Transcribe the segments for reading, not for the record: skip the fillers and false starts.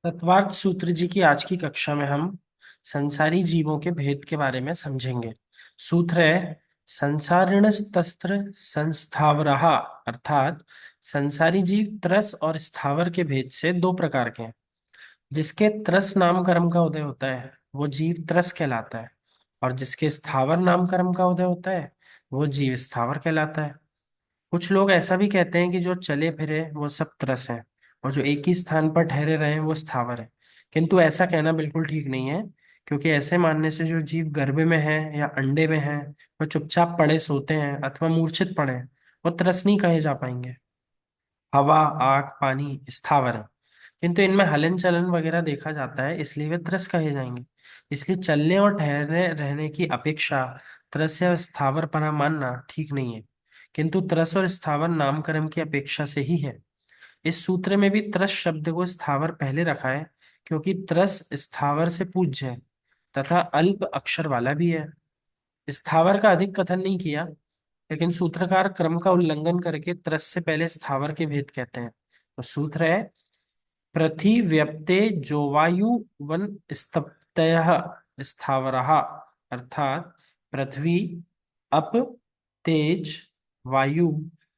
तत्वार्थ सूत्र जी की आज की कक्षा में हम संसारी जीवों के भेद के बारे में समझेंगे। सूत्र है संसारिणस्तस्त्र संस्थावरः, अर्थात संसारी जीव त्रस और स्थावर के भेद से दो प्रकार के हैं। जिसके त्रस नाम कर्म का उदय होता है वो जीव त्रस कहलाता है, और जिसके स्थावर नाम कर्म का उदय होता है वो जीव स्थावर कहलाता है। कुछ लोग ऐसा भी कहते हैं कि जो चले फिरे वो सब त्रस है, और जो एक ही स्थान पर ठहरे रहे वो स्थावर है। किंतु ऐसा कहना बिल्कुल ठीक नहीं है, क्योंकि ऐसे मानने से जो जीव गर्भ में है या अंडे में है वो चुपचाप पड़े सोते हैं अथवा मूर्छित पड़े हैं, वो त्रस नहीं कहे जा पाएंगे। हवा, आग, पानी स्थावर है, किंतु इनमें हलन चलन वगैरह देखा जाता है, इसलिए वे त्रस कहे जाएंगे। इसलिए चलने और ठहरने रहने की अपेक्षा त्रस या स्थावर पना मानना ठीक नहीं है, किंतु त्रस और स्थावर नामकरण की अपेक्षा से ही है। इस सूत्र में भी त्रस शब्द को स्थावर पहले रखा है, क्योंकि त्रस स्थावर से पूज्य है तथा अल्प अक्षर वाला भी है। स्थावर का अधिक कथन नहीं किया, लेकिन सूत्रकार क्रम का उल्लंघन करके त्रस से पहले स्थावर के भेद कहते हैं। तो सूत्र है पृथिव्यप्ते जोवायु वन स्तप्तयः स्थावरः, अर्थात पृथ्वी, अप, तेज, वायु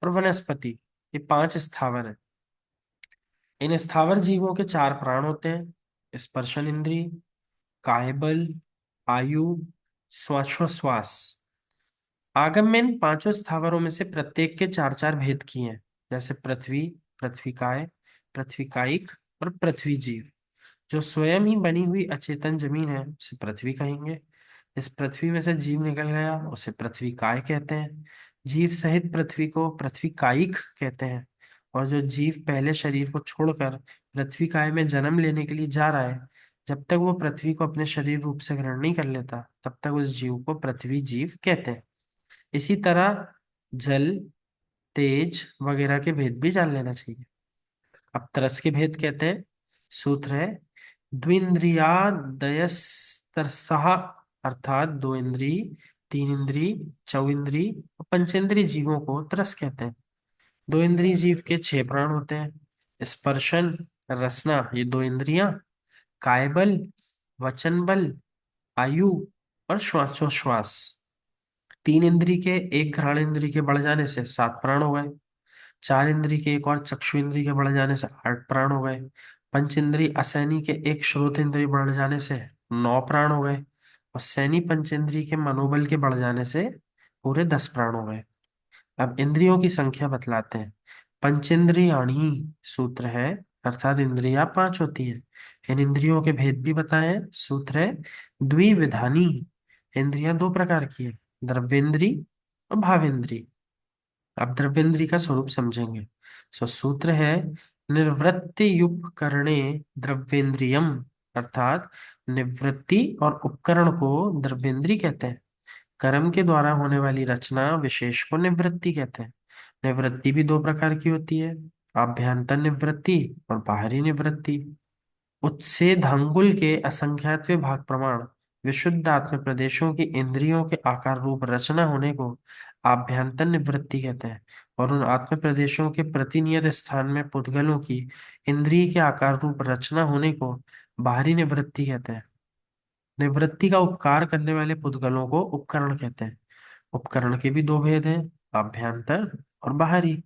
और वनस्पति, ये पांच स्थावर हैं। इन स्थावर जीवों के चार प्राण होते हैं: स्पर्शन इंद्रिय, कायबल, आयु, श्वासोश्वास। आगम में इन पांचों स्थावरों में से प्रत्येक के चार चार भेद किए हैं, जैसे पृथ्वी, पृथ्वीकाय, पृथ्वीकायिक और पृथ्वी जीव। जो स्वयं ही बनी हुई अचेतन जमीन है उसे पृथ्वी कहेंगे। इस पृथ्वी में से जीव निकल गया उसे पृथ्वी काय कहते हैं। जीव सहित पृथ्वी को पृथ्वी कायिक कहते हैं। और जो जीव पहले शरीर को छोड़कर पृथ्वी काय में जन्म लेने के लिए जा रहा है, जब तक वो पृथ्वी को अपने शरीर रूप से ग्रहण नहीं कर लेता तब तक उस जीव को पृथ्वी जीव कहते हैं। इसी तरह जल, तेज वगैरह के भेद भी जान लेना चाहिए। अब तरस के भेद कहते हैं। सूत्र है द्विंद्रियादयस्तरसः, अर्थात दो इंद्री, तीन इंद्री, चौइंद्री और पंचेंद्री जीवों को तरस कहते हैं। दो इंद्री जीव के छह प्राण होते हैं: स्पर्शन, रसना, ये दो इंद्रियां, कायबल, वचन बल, आयु और श्वासोश्वास। तीन इंद्री के एक घ्राण इंद्री के बढ़ जाने से सात प्राण हो गए। चार इंद्री के एक और चक्षु इंद्री के बढ़ जाने से आठ प्राण हो गए। पंच इंद्री असैनी के एक श्रोत इंद्री बढ़ जाने से नौ प्राण हो गए। और सैनी पंच इंद्री के मनोबल के बढ़ जाने से पूरे 10 प्राण हो गए। अब इंद्रियों की संख्या बतलाते हैं। पंचेंद्रियाणी सूत्र है, अर्थात इंद्रियां पांच होती हैं। इन इंद्रियों के भेद भी बताए हैं। सूत्र है द्विविधानी, इंद्रियां दो प्रकार की है: द्रव्येंद्री और भावेंद्री। अब द्रव्येंद्री का स्वरूप समझेंगे। सूत्र है निर्वृत्ति उपकरणे द्रव्येंद्रियम, अर्थात निवृत्ति और उपकरण को द्रव्येंद्री कहते हैं। कर्म के द्वारा होने वाली रचना विशेष को निवृत्ति कहते हैं। निवृत्ति भी दो प्रकार की होती है: आभ्यंतर निवृत्ति और बाहरी निवृत्ति। उच्छेदांगुल के असंख्यातवें भाग प्रमाण विशुद्ध आत्म प्रदेशों की इंद्रियों के आकार रूप रचना होने को आभ्यंतर निवृत्ति कहते हैं। और उन आत्म प्रदेशों के प्रतिनियत स्थान में पुद्गलों की इंद्रिय के आकार रूप रचना होने को बाहरी निवृत्ति कहते हैं। निवृत्ति का उपकार करने वाले पुद्गलों को उपकरण कहते हैं। उपकरण के भी दो भेद हैं: आभ्यंतर और बाहरी।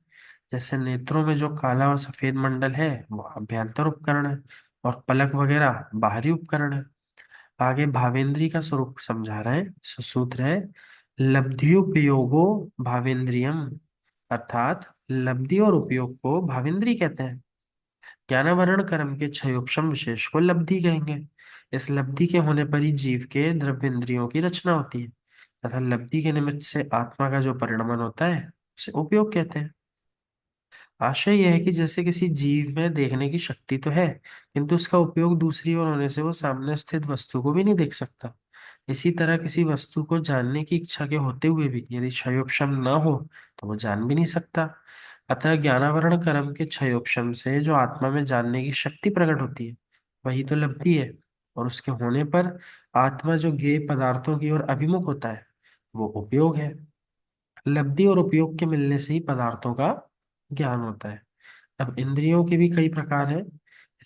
जैसे नेत्रों में जो काला और सफेद मंडल है वो आभ्यंतर उपकरण है, और पलक वगैरह बाहरी उपकरण है। आगे भावेंद्री का स्वरूप समझा रहे हैं। सूत्र है लब्ध्युपयोगो भावेंद्रियम, अर्थात लब्धि और उपयोग को भावेंद्री कहते हैं। ज्ञानावरण कर्म के क्षयोपशम विशेष को लब्धि कहेंगे। इस लब्धि के होने पर ही जीव के द्रव्येंद्रियों की रचना होती है, तथा लब्धि के निमित्त से आत्मा का जो परिणमन होता है उसे उपयोग कहते हैं। आशय यह है कि जैसे किसी जीव में देखने की शक्ति तो है, किंतु उसका उपयोग दूसरी ओर होने से वो सामने स्थित वस्तु को भी नहीं देख सकता। इसी तरह किसी वस्तु को जानने की इच्छा के होते हुए भी यदि क्षयोपशम न हो तो वो जान भी नहीं सकता। अतः ज्ञानावरण कर्म के क्षयोपशम से जो आत्मा में जानने की शक्ति प्रकट होती है वही तो लब्धि है। और उसके होने पर आत्मा जो ज्ञेय पदार्थों की ओर अभिमुख होता है वो उपयोग है। लब्धि और उपयोग के मिलने से ही पदार्थों का ज्ञान होता है। अब इंद्रियों के भी कई प्रकार हैं।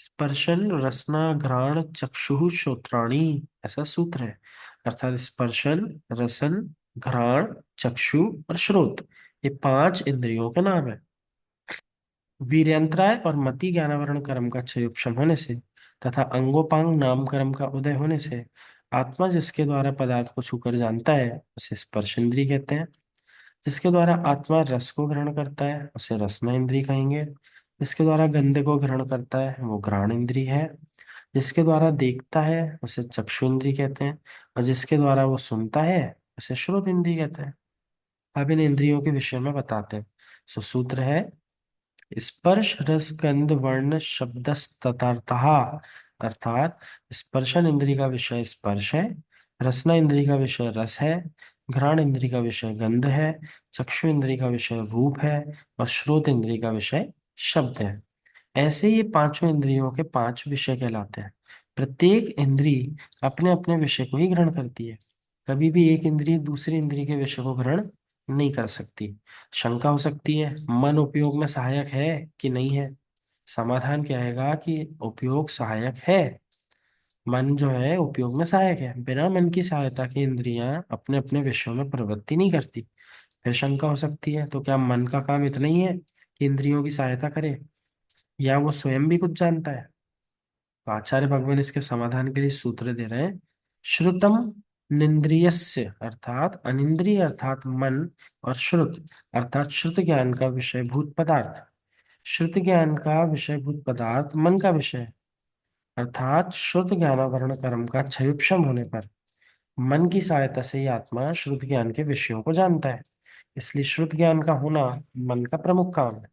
स्पर्शन रसना घ्राण चक्षुः श्रोत्राणि, ऐसा सूत्र है। अर्थात स्पर्शन, रसन, घ्राण, चक्षु और श्रोत, ये 5 इंद्रियों के नाम है। वीर्यंतराय और मति ज्ञानावरण कर्म का क्षयोपशम होने से तथा अंगोपांग नाम कर्म का उदय होने से आत्मा जिसके द्वारा पदार्थ को छूकर जानता है उसे स्पर्श इंद्रिय कहते हैं। जिसके द्वारा आत्मा रस को ग्रहण करता है उसे रसना इंद्रिय कहेंगे। जिसके द्वारा गंध को ग्रहण करता है वो घ्राण इंद्रिय है। जिसके द्वारा देखता है उसे चक्षु इंद्रिय कहते हैं। और जिसके द्वारा वो सुनता है उसे श्रोत इंद्रिय कहते हैं। अब इन इंद्रियों के विषय में बताते हैं। सो सूत्र है, स्पर्श रस गंध वर्ण शब्दस्तथार्थः, अर्थात स्पर्शन इंद्रिय का विषय स्पर्श है, रसना इंद्रिय का विषय रस है, घ्राण इंद्रिय का विषय गंध है, चक्षु इंद्रिय का विषय रूप है और श्रोत इंद्रिय का विषय शब्द है। ऐसे ये पांचों इंद्रियों के 5 विषय कहलाते हैं। प्रत्येक इंद्रिय अपने अपने विषय को ही ग्रहण करती है। कभी भी एक इंद्रिय दूसरी इंद्रिय के विषय को ग्रहण नहीं कर सकती। शंका हो सकती है मन उपयोग में सहायक है कि नहीं है। समाधान क्या आएगा कि उपयोग सहायक है। मन जो है उपयोग में सहायक है। बिना मन की सहायता के इंद्रियां अपने अपने विषयों में प्रवृत्ति नहीं करती। फिर शंका हो सकती है तो क्या मन का काम इतना ही है कि इंद्रियों की सहायता करे, या वो स्वयं भी कुछ जानता है। तो आचार्य भगवान इसके समाधान के लिए सूत्र दे रहे हैं। श्रुतम निंद्रियस्य, अर्थात अनिंद्रिय अर्थात मन, और श्रुत अर्थात श्रुत ज्ञान का विषयभूत पदार्थ। श्रुत ज्ञान का विषयभूत पदार्थ मन का विषय है। अर्थात श्रुत ज्ञानावरण कर्म का क्षयोपशम होने पर मन की सहायता से ही आत्मा श्रुत ज्ञान के विषयों को जानता है। इसलिए श्रुत ज्ञान का होना मन का प्रमुख काम है।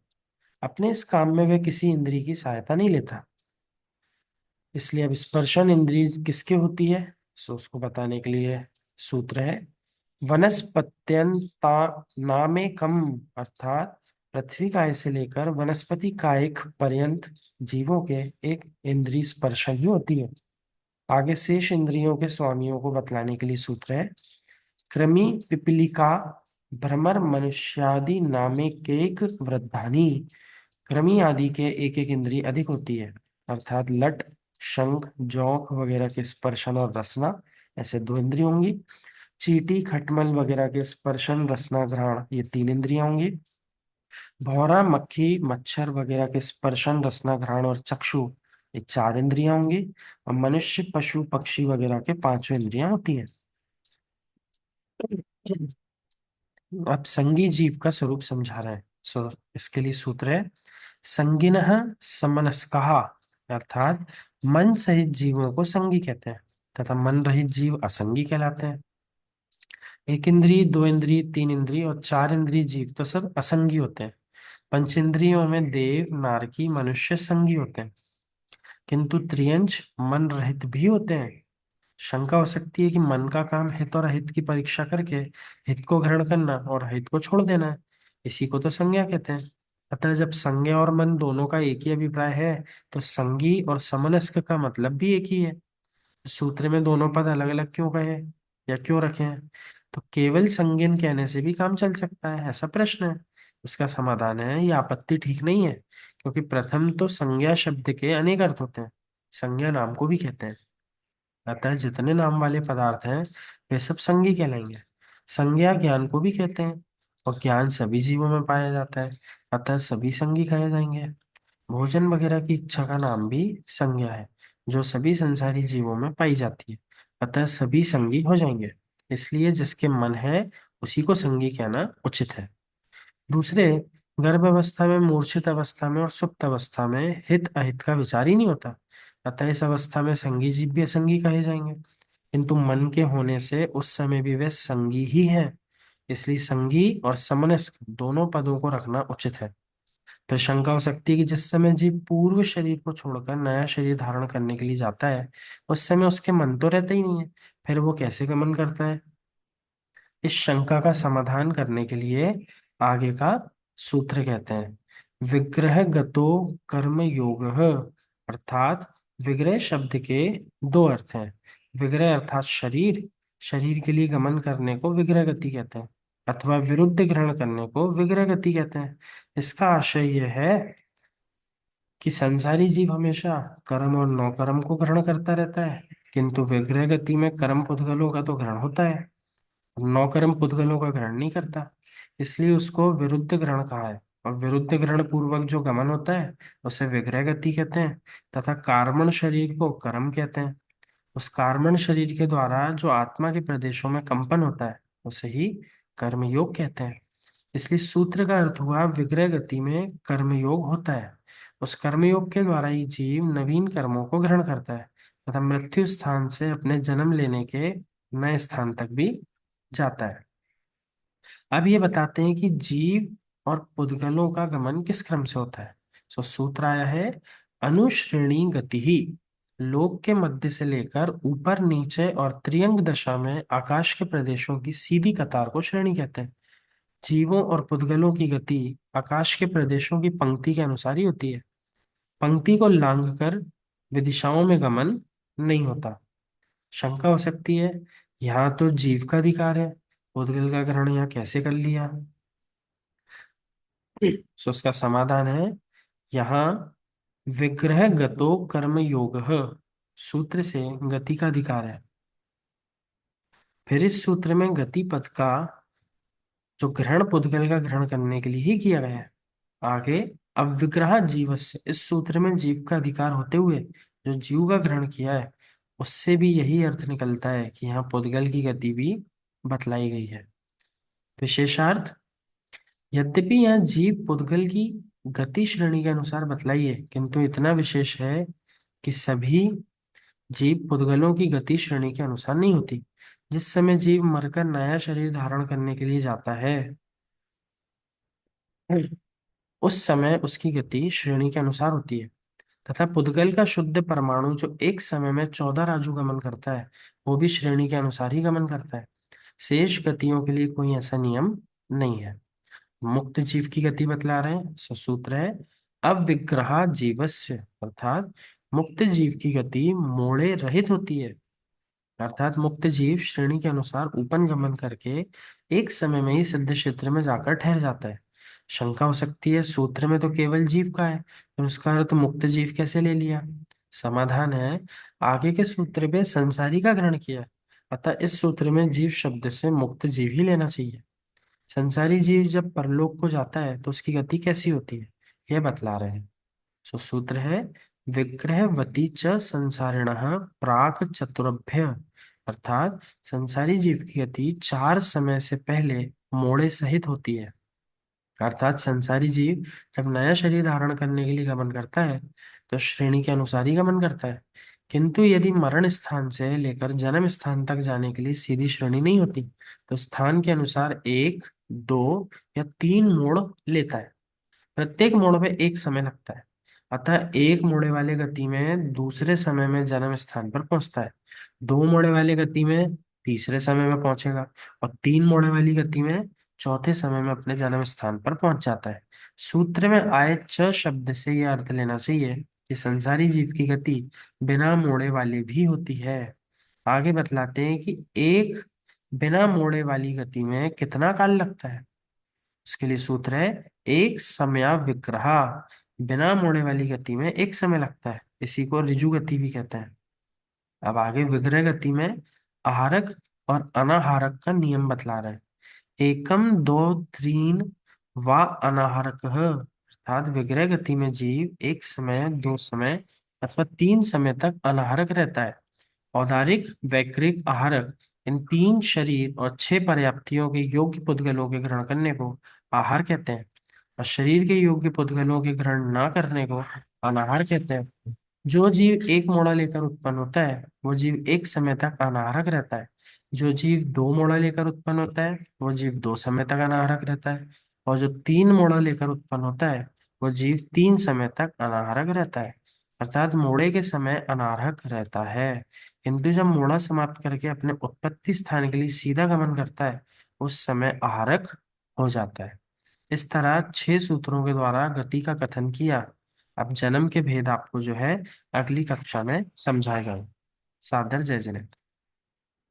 अपने इस काम में वह किसी इंद्रिय की सहायता नहीं लेता। इसलिए अब स्पर्शन इंद्रिय किसकी होती है, सो उसको बताने के लिए सूत्र है। वनस्पत्यंता नामेकम, अर्थात पृथ्वी काय से लेकर वनस्पति कायिक पर्यंत जीवों के एक इंद्रिय स्पर्शन ही होती है। आगे शेष इंद्रियों के स्वामियों को बतलाने के लिए सूत्र है। कृमि पिपीलिका भ्रमर मनुष्यादि नामेकेक वृद्धानी, कृमि आदि के एक एक इंद्रिय अधिक होती है। अर्थात लट, शंख, जौंक वगैरह के स्पर्शन और रसना, ऐसे 2 इंद्रिय होंगी। चींटी, खटमल वगैरह के स्पर्शन रसना घ्राण, ये 3 इंद्रियां होंगी। भौरा, मक्खी, मच्छर वगैरह के स्पर्शन रसना घ्राण और चक्षु, ये 4 इंद्रियां होंगी। और मनुष्य, पशु, पक्षी वगैरह के 5 इंद्रियां होती हैं। अब संगी जीव का स्वरूप समझा रहे हैं। सो इसके लिए सूत्र है, संगिनः समनस्कः, अर्थात मन सहित जीवों को संगी कहते हैं तथा मन रहित जीव असंगी कहलाते हैं। एक इंद्रिय, 2 इंद्रिय, 3 इंद्रिय और 4 इंद्रिय जीव तो सब असंगी होते हैं। पंचेंद्रियों में देव, नारकी, मनुष्य संगी होते हैं, किंतु त्रियंच मन रहित भी होते हैं। शंका हो सकती है कि मन का काम हित और अहित की परीक्षा करके हित को ग्रहण करना और अहित को छोड़ देना है। इसी को तो संज्ञा कहते हैं। अतः जब संज्ञा और मन दोनों का एक ही अभिप्राय है तो संगी और समनस्क का मतलब भी एक ही है। सूत्र में दोनों पद अलग अलग क्यों कहे या क्यों रखे हैं? तो केवल संज्ञन कहने से भी काम चल सकता है, ऐसा प्रश्न है। उसका समाधान है, ये आपत्ति ठीक नहीं है, क्योंकि प्रथम तो संज्ञा शब्द के अनेक अर्थ होते हैं। संज्ञा नाम को भी कहते हैं। अतः जितने नाम वाले पदार्थ हैं वे सब संज्ञी कहलाएंगे। संज्ञा ज्ञान को भी कहते हैं और ज्ञान सभी जीवों में पाया जाता है, अतः सभी संज्ञी कहे जाएंगे। भोजन वगैरह की इच्छा का नाम भी संज्ञा है, जो सभी संसारी जीवों में पाई जाती है, अतः सभी संगी हो जाएंगे। इसलिए जिसके मन है उसी को संगी कहना उचित है। दूसरे, गर्भ अवस्था में, मूर्छित अवस्था में और सुप्त अवस्था में हित अहित का विचार ही नहीं होता, अतः इस अवस्था में संगी जीव भी असंगी कहे जाएंगे। किंतु मन के होने से उस समय भी वे संगी ही है, इसलिए संगी और समनस्क दोनों पदों को रखना उचित है। तो शंका हो सकती है कि जिस समय जीव पूर्व शरीर को छोड़कर नया शरीर धारण करने के लिए जाता है उस समय उसके मन तो रहता ही नहीं है, फिर वो कैसे गमन करता है? इस शंका का समाधान करने के लिए आगे का सूत्र कहते हैं, विग्रह गतो कर्म योग, अर्थात विग्रह शब्द के 2 अर्थ हैं। विग्रह अर्थात शरीर, शरीर के लिए गमन करने को विग्रह गति कहते हैं, अथवा विरुद्ध ग्रहण करने को विग्रह गति कहते हैं। इसका आशय यह है कि संसारी जीव हमेशा कर्म और नौकर्म को ग्रहण करता रहता है, किंतु विग्रह गति में कर्म पुद्गलों का तो ग्रहण होता है, नौकर्म पुद्गलों का ग्रहण नहीं करता। इसलिए उसको विरुद्ध ग्रहण कहा है। और विरुद्ध ग्रहण पूर्वक जो गमन होता है उसे विग्रह गति कहते हैं, तथा कार्मण शरीर को कर्म कहते हैं। उस कार्मण शरीर के द्वारा जो आत्मा के प्रदेशों में कंपन होता है उसे ही कर्मयोग कहते हैं। इसलिए सूत्र का अर्थ हुआ विग्रह गति में कर्मयोग होता है। उस कर्मयोग के द्वारा ही जीव नवीन कर्मों को ग्रहण करता है तथा मृत्यु स्थान से अपने जन्म लेने के नए स्थान तक भी जाता है। अब ये बताते हैं कि जीव और पुद्गलों का गमन किस क्रम से होता है। सो सूत्र आया है, अनुश्रेणी गति ही। लोक के मध्य से लेकर ऊपर नीचे और त्रियंग दशा में आकाश के प्रदेशों की सीधी कतार को श्रेणी कहते हैं। जीवों और पुद्गलों की गति आकाश के प्रदेशों की पंक्ति के अनुसार ही होती है। पंक्ति को लांघ कर विदिशाओं में गमन नहीं होता। शंका हो सकती है, यहाँ तो जीव का अधिकार है, पुद्गल का ग्रहण यहाँ कैसे कर लिया। सो उसका समाधान है, यहाँ विग्रह गतो कर्म योग सूत्र से गति का अधिकार है। फिर इस सूत्र में गति पद का जो ग्रहण पुद्गल का ग्रहण करने के लिए ही किया गया है। आगे अविग्रह जीवस्य, इस सूत्र में जीव का अधिकार होते हुए जो जीव का ग्रहण किया है उससे भी यही अर्थ निकलता है कि यहाँ पुद्गल की गति भी बतलाई गई है। विशेषार्थ, यद्यपि यहाँ जीव पुद्गल की गति श्रेणी के अनुसार बतलाई है, किंतु इतना विशेष है कि सभी जीव पुद्गलों की गति श्रेणी के अनुसार नहीं होती। जिस समय जीव मरकर नया शरीर धारण करने के लिए जाता है उस समय उसकी गति श्रेणी के अनुसार होती है, तथा पुद्गल का शुद्ध परमाणु जो एक समय में 14 राजु गमन करता है वो भी श्रेणी के अनुसार ही गमन करता है। शेष गतियों के लिए कोई ऐसा नियम नहीं है। मुक्त जीव की गति बतला रहे हैं। सूत्र है, अविग्रह जीवस्य, अर्थात मुक्त जीव की गति मोड़े रहित होती है। अर्थात मुक्त जीव श्रेणी के अनुसार ऊपन गमन करके एक समय में ही सिद्ध क्षेत्र में जाकर ठहर जाता है। शंका हो सकती है, सूत्र में तो केवल जीव का है, फिर उसका अर्थ मुक्त जीव कैसे ले लिया। समाधान है, आगे के सूत्र में संसारी का ग्रहण किया, अतः इस सूत्र में जीव शब्द से मुक्त जीव ही लेना चाहिए। संसारी जीव जब परलोक को जाता है तो उसकी गति कैसी होती है, यह बतला रहे हैं। सूत्र है, विग्रहवती च संसारिण प्राक चतुरभ्य, अर्थात संसारी जीव की गति 4 समय से पहले मोड़े सहित होती है। अर्थात संसारी जीव जब नया शरीर धारण करने के लिए गमन करता है तो श्रेणी के अनुसार ही गमन करता है, किंतु यदि मरण स्थान से लेकर जन्म स्थान तक जाने के लिए सीधी श्रेणी नहीं होती तो स्थान के अनुसार 1, 2 या 3 मोड़ लेता है। प्रत्येक मोड़ में एक समय लगता है, अतः एक मोड़े वाले गति में दूसरे समय में जन्म स्थान पर पहुंचता है, 2 मोड़े वाले गति में तीसरे समय में पहुंचेगा, और 3 मोड़े वाली गति में चौथे समय में अपने जन्म स्थान पर पहुंच जाता है। सूत्र में आए च शब्द से यह अर्थ लेना चाहिए कि संसारी जीव की गति बिना मोड़े वाली भी होती है। आगे बतलाते हैं कि एक बिना मोड़े वाली गति में कितना काल लगता है। इसके लिए सूत्र है, एक समया विग्रह, बिना मोड़े वाली गति में एक समय लगता है, इसी को ऋजु गति भी कहते हैं। अब आगे विग्रह गति में आहारक और अनाहारक का नियम बतला रहे हैं। एकम दो त्रीन व अनाहारक, अर्थात विग्रह गति में जीव एक समय, 2 समय अथवा 3 समय तक अनाहारक रहता है। औदारिक, वैक्रिक, आहारक, इन 3 शरीर और 6 पर्याप्तियों के योग्य पुद्गलों के ग्रहण करने को आहार कहते हैं, और शरीर के योग्य पुद्गलों के ग्रहण न करने को अनाहार कहते हैं। जो जीव एक मोड़ा लेकर उत्पन्न होता है वो जीव एक समय तक अनाहारक रहता है। जो जीव 2 मोड़ा लेकर उत्पन्न होता है वो जीव 2 समय तक अनाहारक रहता है। और जो 3 मोड़ा लेकर उत्पन्न होता है वो जीव 3 समय तक अनाहारक रहता है। अर्थात मोड़े के समय अनाहारक रहता है, किंतु जब मोड़ा समाप्त करके अपने उत्पत्ति स्थान के लिए सीधा गमन करता है उस समय आहारक हो जाता है। इस तरह 6 सूत्रों के द्वारा गति का कथन किया। अब जन्म के भेद आपको जो है अगली कक्षा में समझाए जाए। सादर जय जगन्नाथ।